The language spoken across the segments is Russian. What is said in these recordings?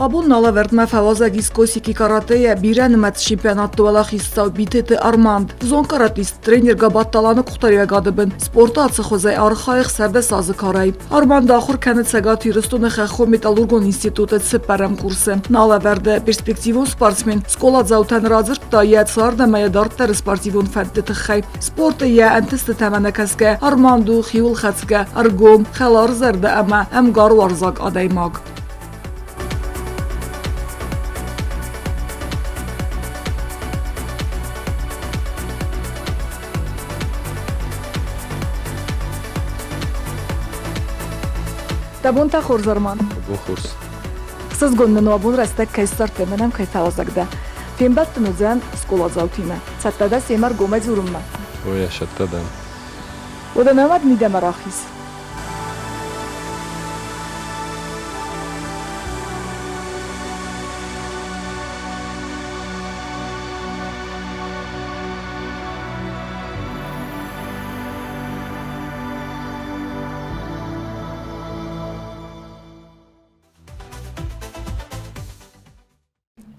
Abun nalaverdme fevazagis kosiki karateye biren met şimpiyonat dualaxista biteti Armand. Zon karatist trener gabattalanı kuxtariya gadibin. Sporta atsı xozay arxayıq serde sazı karay. Armand axur kenet segati ristone xexo metalurgon institutet seperem kursı. Nalaverde perspektivon sportsmen skola zautan razır da yet sarda meyadartlar sportivon fəddeti xey. Sporta ye enteste temene keske Armandu xiyul xetske argom xelar zerde ama em garu arzak adaymak. Dabun ta xorzarman. Bu xurs. Siz gonnun abun restek kaysar temenem kay fawazagda. Fembat nuzen skola zautime. Sattada semar gomez urumma. O yaşattadan. O da nemad mide maraxis.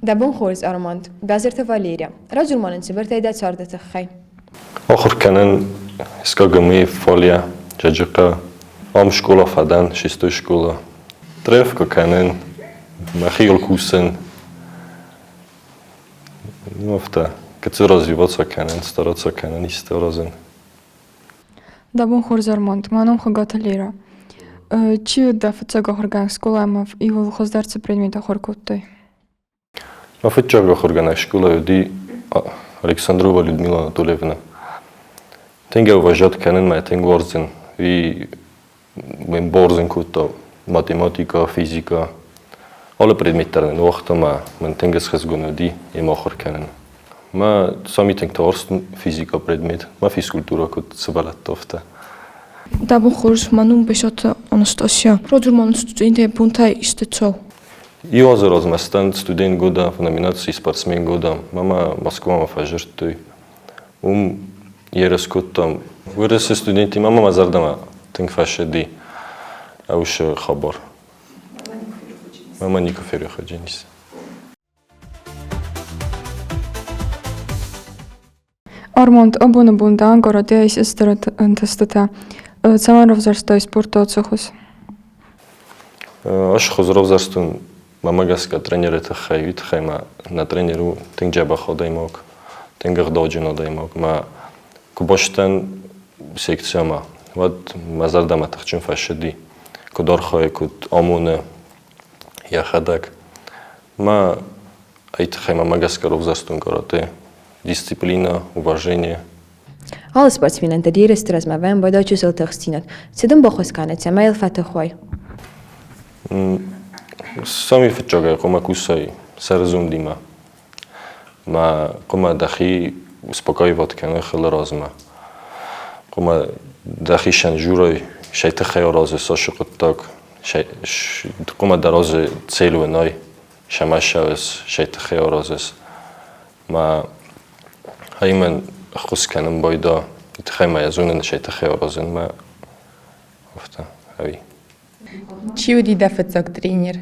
Dabun xoriz Armand, gazete Valeriya. Rajulmanın sibirtayda çardeti xey. Axır kenin skagami folia jajqa am şkola fadan şisto şkola. Trefka kenin maxil kusen. Nofta. Keď развиваться kenin, стараться kenin istorazın. Dabun xoriz Armand, manam xagatалера. Чи да фцага хорган сколама и во хоздарце предмета хоркоттой. На фитчага хоргана школа юди Александрова Людмила Анатольевна. Тенге уважат кенен ме тенг борзен и мен борзен куто математика, физика. Alle предметтерен вахта ма мен тенге схезгонуди и махор кенен. Ма сами тенг торстен физика предмет, ма физкультура кут сбалаттофта. Dabun xoriz manum бешата Анастасия. Рожурман студенте пунтай истецо. И разместен студент года в номинации спортсмен года. Мама Москва фажертой. Ерескотам. Вырос студенти мама мазардама. Тинг фашеди. А уж хабар. Мама никофер ходженис. Armand, abuna bunda Angora teis estarат антестата. Самаров зарстой спорта отсохус. Аш хозров зарстун мамагаска тренерета хайвит хайма на тренеру тинг джаба ходаймок. Тинг гдоджино даймок. Ма кубоштан секцияма. Вот мазардама тахчин фашеди. Кудар хай кут амуне яхадак. Ма айт хайма магаска ров зарстун карате. Дисциплина, уважение. Alle sportsmenen te diere stres ma wen boda chusel terstinat. Sedum bokhos kanet samail fatkhoi. Сами фичага кома кусай сарзум дима. Ма кома дахи успокаиват кана хел разма. Кома дахи шанжурой шайта хаяразе сашиqttak. Кома даразе целвенай шамашавес шайта хаяразес. Ма хаймен خص كانم بيضاء يتخيم يظن ان شيء تخيل رازن ما عرفته هاي Чи уди да фцаг тренер?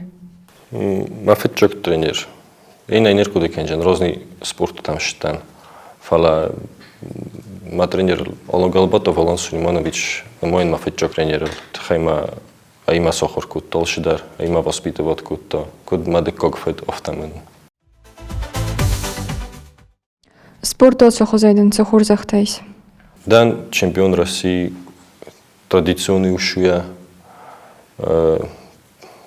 ما فتشك тренер اين نركض كان разный спорт там штан фала ما тренер الله галбатов Алан Сулейманович мой ما فتشك тренер تخيم اي ما сохор кут толшидар اي ما воспитывать кут код мадек как фет офтамен. Спорта отсохозайден цохурзахтайс. Дан чемпион России, традиционный ушуя,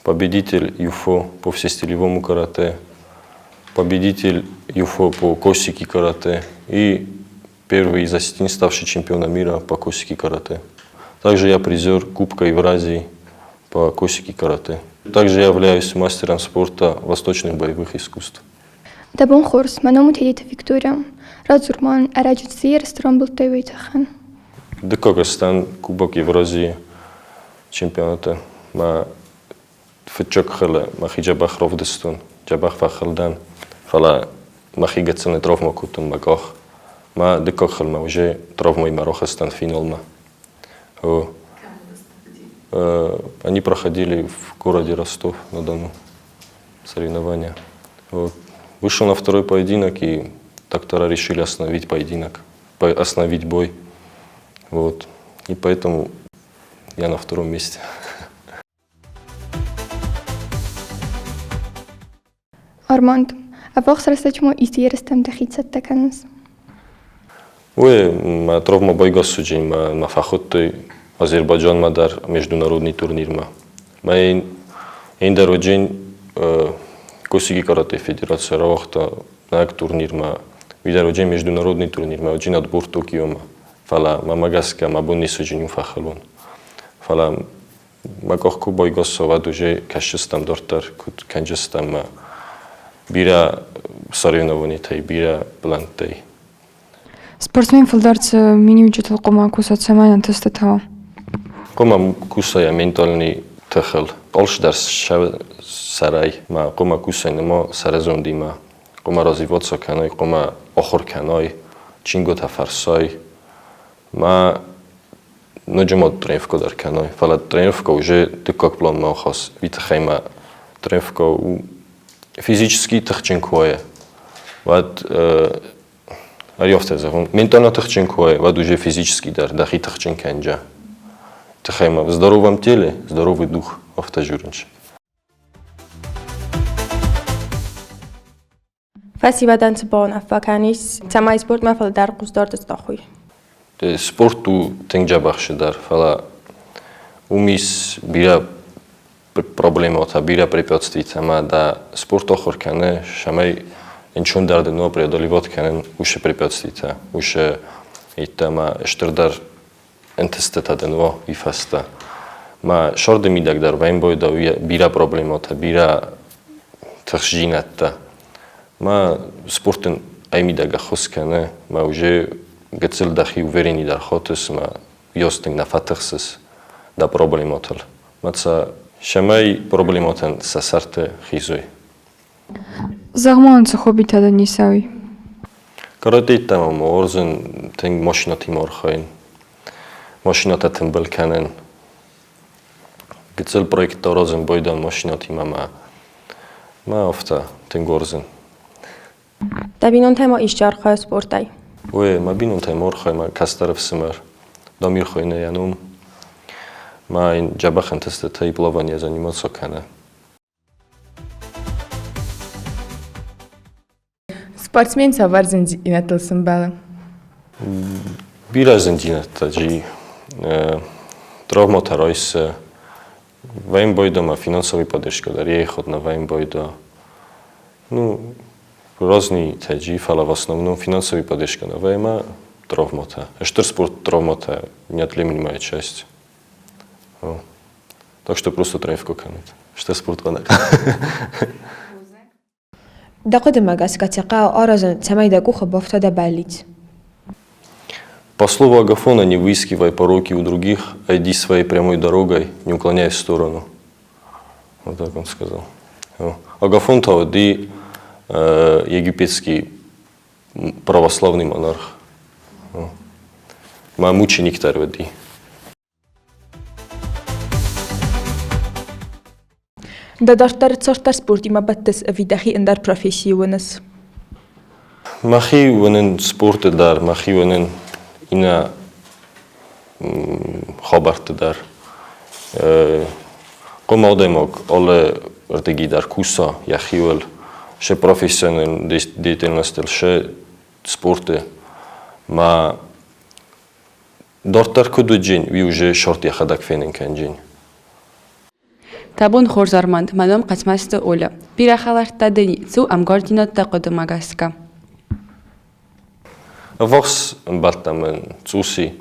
победитель ЮФО по всестилевому карате, победитель ЮФО по косики карате и первый из осетин ставший чемпионом мира по косики карате. Также я призер Кубка Евразии по косики карате. Также я являюсь мастером спорта восточных боевых искусств. Dabun xors manam mutedit Виктория. Разурман араджуци ресторан был тайвайтахан. Декагастан Кубок Евразии чемпионата. Ма фитчок хела, ма хиджабах ровдестун, джабах фахалдан. Фала ма хигацане травма кутун магах. Ма декаг хел ма уже травма и марохастан финалма. Они проходили в городе Ростов-на-Дону. соревнования. Вот. Вышел на второй поединок, и доктора решили остановить поединок, остановить бой. Вот. И поэтому я на втором месте. Armand, avaq srasachmo istirestam dakhitsattakanus. Ма травма байгасуджи, ма фахоттой Азербайджан ма дар международный турнир ма. Ма ин дароджин Косиги карате федерация равахта на турнир ма. Видароджин международный турнир ма. Оджин отбор Токио ма. Фала ма магаска ма бонни суджин фахалон. Фала ма кахку байгасо вадуже кашистам дортар кут канжистам ма. Бира соревнований тай бира блантай. Спортсмен филдарцы мини учетал кома кусат самайна тестатава. Кома кусая ментальный тахал. Олш дарс сарай. Ма кома кусай нема саразонди ма. Кома развиваться канай, кома охор канай. Чинго тафарсай. Ма наджимат тренировка дар канай. Фала тренировка уже ты как план ма хас. Витахайма тренировка физически тахченкое. Вот Арьёвтеза, ментально тахченкое, вот уже физически дар, дахи тахченканджа. Тахайма в здоровом теле, здоровый дух, автожуренч. Фасивадан цбон афаканис, самай спорт мафал дар куздорт стахуй. Спорту тенджа бахши дар, фала умис бира проблемата, бира препятствий, ама да спорт охор кане, шамай Инчун дарда но преодолевать канен уше препятствия, уше это ма штырдар энтестета денво и фаста. Ма шорде мидаг дар вайнбой да бира проблемата, бира тахжинатта. Ма спортен аймидага хоскане, ма уже гецел дахи уверени дар хотес, ма ёстинг на фатахсес да проблематал. Маца шамай проблематен сасарте хизой. Загман хоббита да нисави. Карате тамам орзен тенг машинати мархайн. Машината тембел канен. Гецел проект орзен бойдан машинати мама. Ма офта тенг орзен. Дабинон тема ишчарха спортай. Ой, ма бинон тема орхай ма кастаров сымар. Дамир хойне янум. Ма ин джабахан тестетай плавание заниматься кана. Спортсмен саварзен инатылсын балы. Биразен динатта жи травмата райса. Вайнбойда ма финансовый поддержка дар ехот на вайнбойда. Ну, разные таджи, фала в основном финансовый поддержка на вайма травмата. Что спорт травмата неотъемлемая часть. Так что просто тренировка канет. Что спорт ванак. دقد مگس کتیقا آرزن سمای دکوخ بافتا دا بالید. По слову Агафона, не выискивай пороки у других, а иди своей прямой дорогой, не уклоняясь в сторону. Вот так он сказал. Агафон Тавади, египетский православный монарх. Мученик Тарвади. Да дартар цортар спорти ма баттес видахи эндар профессионес. Махи венен спорте дар, махи венен ина хабарте дар. Кома одемок, оле ртеги дар куса, яхивел, ше профессионал деятельность, ше спорте. Ма дартар куду джин, ви уже шорт яхадак фенен кен джин. Табун хорзарманд, манам қасмасты оля. Пирахаларта дени, цу амгардинат тақоды магаска. Вахс баттамен цуси,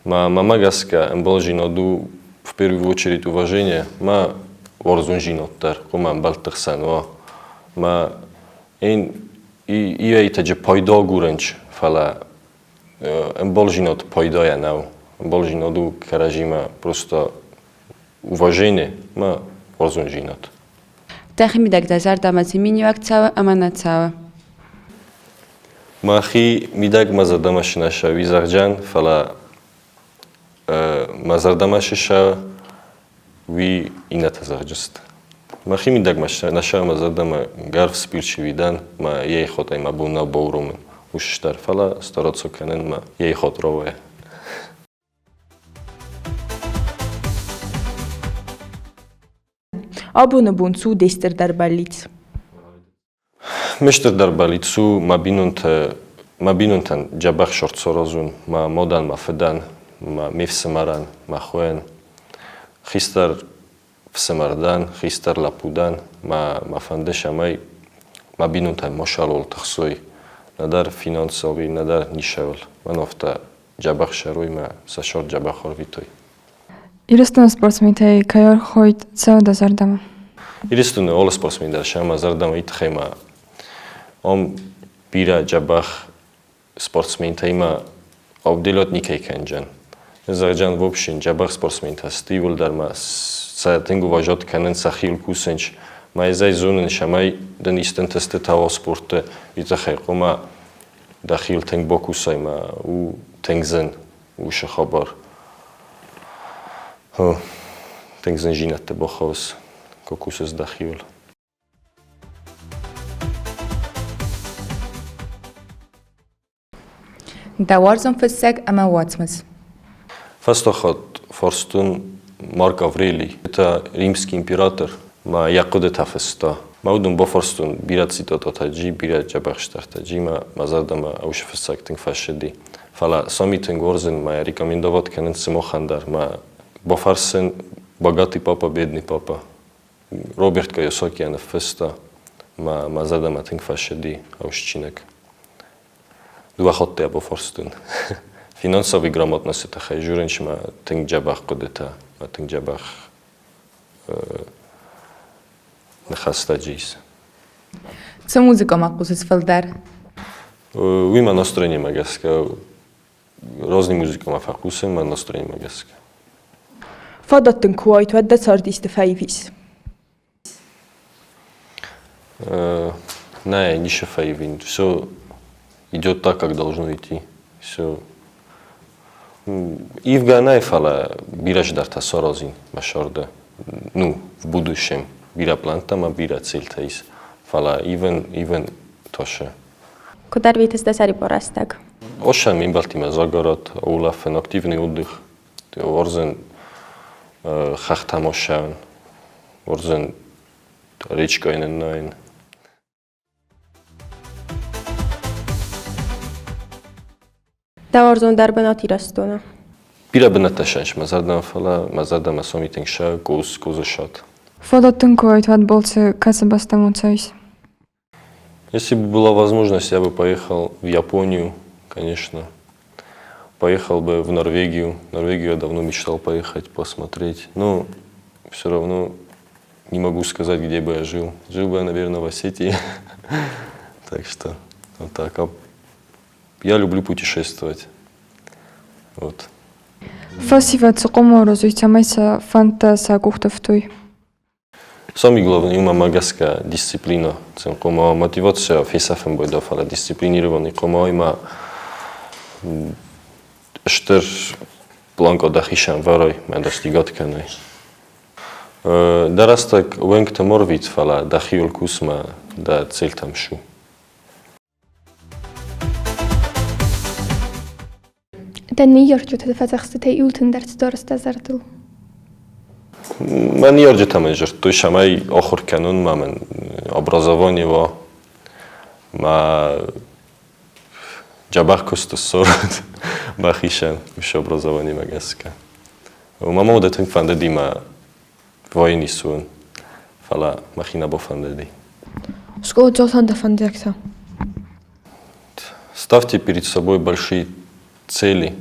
ма магаска амбалжиноду в первую очередь уважение, ма ворзун жиноттар, кома амбалтахсанва, ма ин и таджи пайда гуренч фала амбалжинот пайда я нау, амбалжиноду каражима просто уважение, ма ворзун жинот. Тахимидак дазар дамази минивак цава аманацава. Махи мидаг мазардамаши наша визарджан фала мазардамаши ша ви инатазарджаст. ما خیلی می‌داغ نشام از آدم گرف سپیرچی ویدن ما یه خود ما بونا باورم وش در فلا استرات سکنن ما یه خود روه. Abuna bun su dester در بلیت. مشتر در بالیتسو ما بینونتن جبخ شرط سرازون ما مدن ما فدن ما میفسمرن ما خوین خیستر فسمردن خیستر لپودن ما فندش ما بینونتن ماشالول تخصوی ندار فینانساوی ندار نیشول من افتا جبخ شروی ما سشور جبخ ویتوی. Ирестон спортсментэй каяр хойд цаа да зардама. Ирестон ол спортсмен да шама зардама итхема ом бира джабах спортсментэй ма обделот никей канжан. Заджан в общем джабах спортсментай стивул дарма са тенгу важот канен сахил кусенч ма зай зонен шамай дан истен тесте таво спорте итхай кома дахил тенг бокусай ма у тенгзен у шахабар. Тенгзен жинатте бохос кокусес дахил. Დავārzum фэсэг ама уацмас. Фастохот Форстун Марк Аврелий. Это римский император. Ма якуде тафеста. Маудун бофорстун бират цитата таджи бират джабахштар таджи ма мазардама аушфесак тинг фашеди. Фала сами тинг орзен ма рекомендоват канен самохандар ма бофарсен богатый папа бедный папа. Роберт Кайосоки феста ма мазардама тинг фашеди аушчинек. Два хотя бы форстун. Финансовый грамотность это хай журенчма тинг джабах кудета, а тинг джабах нахастаджис. Ца музыка макусес фалдар. Уима настроение магаска. Разные музыка мафакусы, ма настроение магаска. Фадаттын куайт вадда цардисты файвис. Не, не шефаевин. Все идет так, как должно идти. Все. И в Ганайфала бираж дарта сорозин башорда. Ну, в будущем бира плантама бира цельтаис. Фала even тоше. Куда рвитесь до сари порастак? Ошан мимбалтима загород, улафен активный отдых. Орзен хахтамошан. Орзен речка инен. Დავārzum darbenat irastona. Бира бенаташанш мазардам фала мазардам асомитинг ша козашат. Фадаттын куайт вад болце каца бастамун цайс. Если бы была возможность, я бы поехал в Японию, конечно. Поехал бы в Норвегию. В Норвегию я давно мечтал поехать, посмотреть. Но все равно не могу сказать, где бы я жил. Жил бы я, наверное, в Осетии. Так что вот так. Я люблю путешествовать. Вот. Фасива цукомо розуйцамайса фанта са кухтовтой. Самый главный ума магаска дисциплина. Кома мотивация фейсафен бойдов, але дисциплинированный. Кома има штер планко дахишан варой, мен достигат кенай. Дарастак венкте морвиц фала дахиол кусма да цельтам шу. Den nyårsjutet det faktiskt det utan där största zardel. من يرجع منجر توي شماي آخر كانون ما من образование و ما جبار كست الصورة ما خيشان وش образование ما جسكا وما مودة تنفند دي ما وين يسون فلا ما خينا بفند دي. Школа жолсан да фандякса. Ставьте перед собой большие цели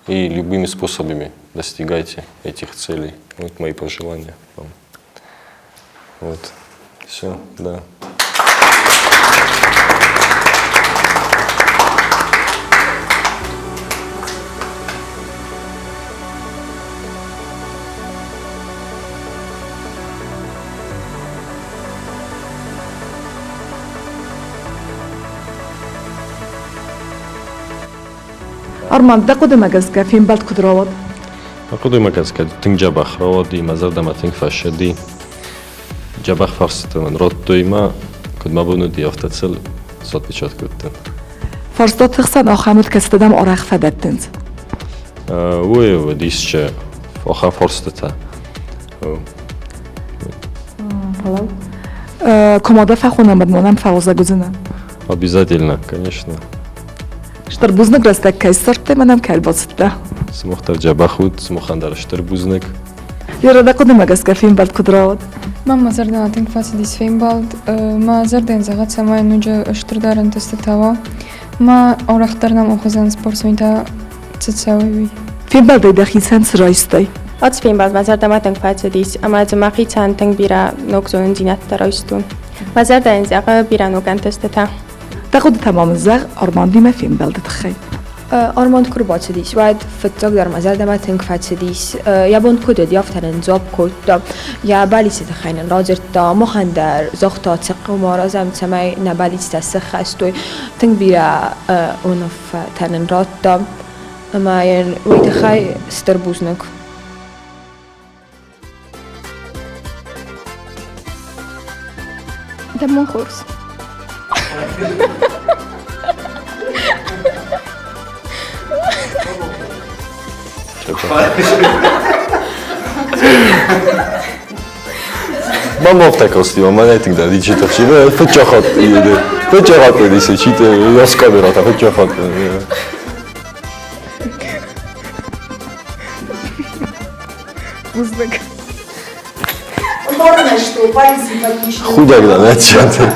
и любыми способами достигайте этих целей. Вот мои пожелания вам. Вот. Все, да. Арманд, да куди магазка фин балт кудровод? Акуди магазка тинг джабах раводи мазардама тинг фашеди. جبخ فرصة من رد تويما كنت ما بنو دي أفتتسل صوت بيشات كنتن Фарстат тахсан ахамут кастадам орах фадаттенз. وي ديسش آخر فرصة تا Комада фахуна бадмонам фароза гузина. обязательно конечно Штар бузнак растак кайсарте манам кальбасытта. سمختر جبخود سمخندر شتر بوزنك Ярада кудымагас кафин бад кудрауд. Мама зардена тинг фацидис феймбалд, ма зарден загатса май нуджа штырдарын тестетава. Ма орахтарнам охозан спортсмента цецавеви. Фин бад дахисан срайстай. Ads filmbad mazardamatang facedis, amadzamaki cantang bira nokzon dinat roistun. Mazardan zaga bira nogan testeta. تاخد تمام الزغ أرماندي ما فين بلدة خي. آرماند كرباتسديس وايد فتاق در مزال دما تنك فاتسديس يابون كود يافتن زوب كود يا بالي ستخين رازر تا مخندر زختا تسق ومارازم تسمي نبالي تسخ استوي تنك بيرا ونف تنن رات اما ين ويتخي ستربوزنك دمون خورس ما افتكرت ما نتيجة ده دي شيء تفشيل فتشخط فتشخط دي شيء ياس كاميرا فتشخط بوزنك. خودك ده نتيجة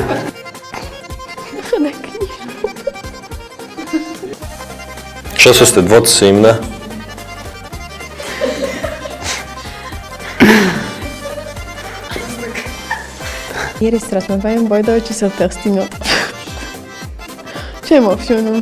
Сейчас есть 27, да? Ieri sera mi fai un po' di dolci sul testino. Ci emoziono.